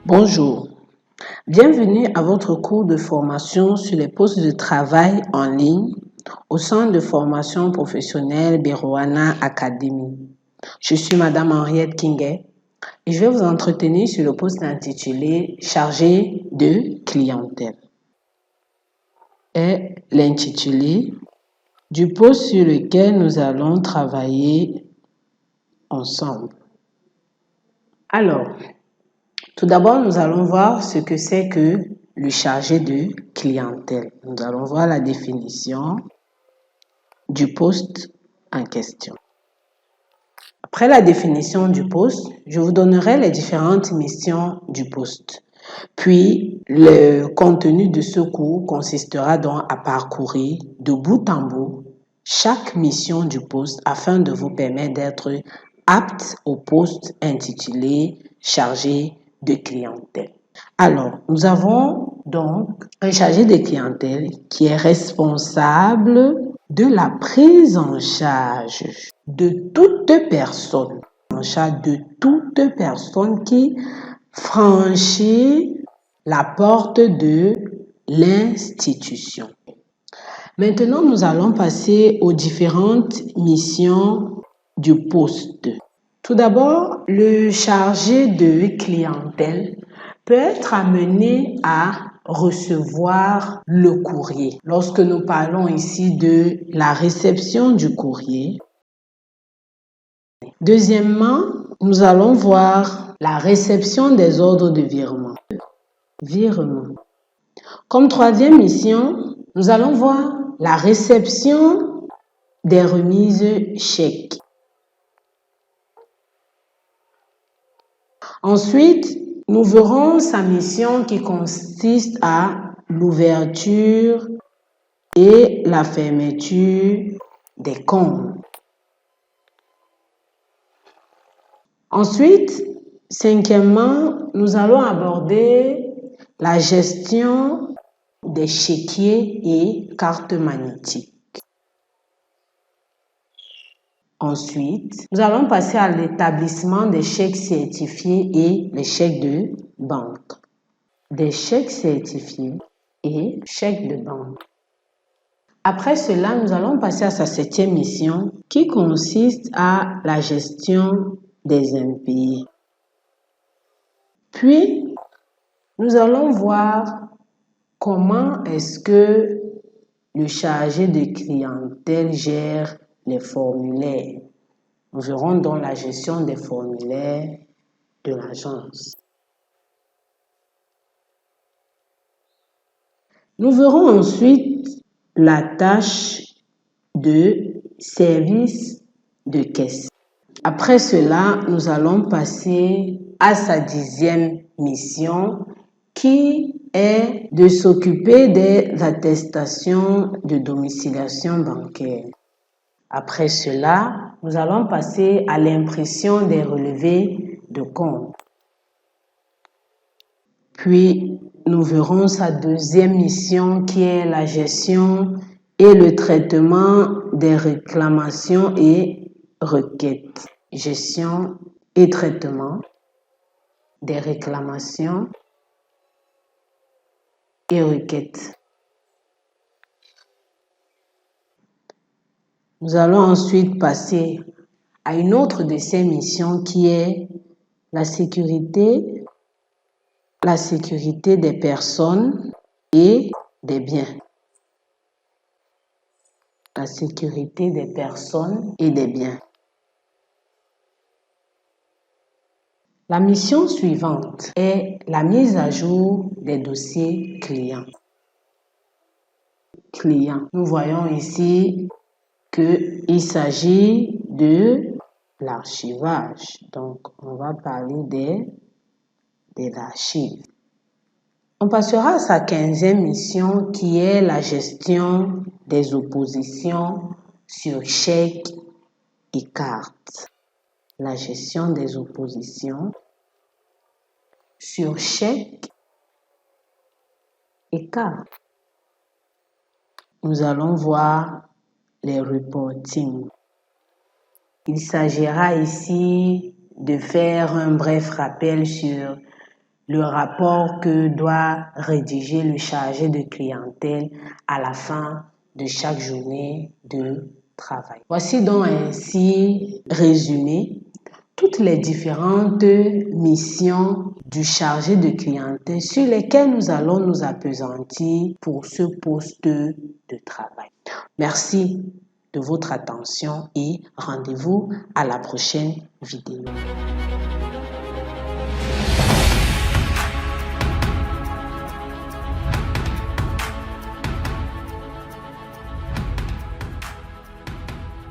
Bonjour, bienvenue à votre cours de formation sur les postes de travail en ligne au centre de formation professionnelle Beroana Academy. Je suis Madame Henriette Kinguet et je vais vous entretenir sur le poste intitulé Chargé de clientèle. Et l'intitulé du poste sur lequel nous allons travailler ensemble. Alors, tout d'abord, nous allons voir ce que c'est que le chargé de clientèle. Nous allons voir la définition du poste en question. Après la définition du poste, je vous donnerai les différentes missions du poste. Puis, le contenu de ce cours consistera donc à parcourir de bout en bout chaque mission du poste afin de vous permettre d'être apte au poste intitulé chargé de clientèle. Alors, nous avons donc un chargé de clientèle qui est responsable de la prise en charge de toute personne, qui franchit la porte de l'institution. Maintenant, nous allons passer aux différentes missions du poste. Tout d'abord, le chargé de clientèle peut être amené à recevoir le courrier. Lorsque nous parlons ici de la réception du courrier. Deuxièmement, nous allons voir la réception des ordres de virement. Comme troisième mission, nous allons voir la réception des remises chèques. Ensuite, nous verrons sa mission qui consiste à l'ouverture et la fermeture des comptes. Ensuite, cinquièmement, nous allons aborder la gestion des chéquiers et cartes magnétiques. Ensuite, nous allons passer à l'établissement des chèques certifiés et les chèques de banque. Des chèques certifiés et chèques de banque. Après cela, nous allons passer à sa septième mission qui consiste à la gestion des impayés. Puis, nous allons voir comment est-ce que le chargé de clientèle gère les formulaires. Nous verrons donc la gestion des formulaires de l'agence. Nous verrons ensuite la tâche de service de caisse. Après cela, nous allons passer à sa 10e mission qui est de s'occuper des attestations de domiciliation bancaire. Après cela, nous allons passer à l'impression des relevés de compte. Puis, nous verrons sa 2e mission qui est la gestion et le traitement des réclamations et requêtes. Gestion et traitement des réclamations et requêtes. Nous allons ensuite passer à une autre de ces missions qui est la sécurité des personnes et des biens. La sécurité des personnes et des biens. La mission suivante est la mise à jour des dossiers clients. Nous voyons ici qu'il s'agit de l'archivage. Donc, on va parler de l'archive. On passera à sa 15e mission qui est la gestion des oppositions sur chèques et cartes. La gestion des oppositions sur chèques et cartes. Nous allons voir les reportings. Il s'agira ici de faire un bref rappel sur le rapport que doit rédiger le chargé de clientèle à la fin de chaque journée de travail. Voici donc ainsi résumé toutes les différentes missions du chargé de clientèle sur lesquelles nous allons nous appesantir pour ce poste de travail. Merci de votre attention et rendez-vous à la prochaine vidéo.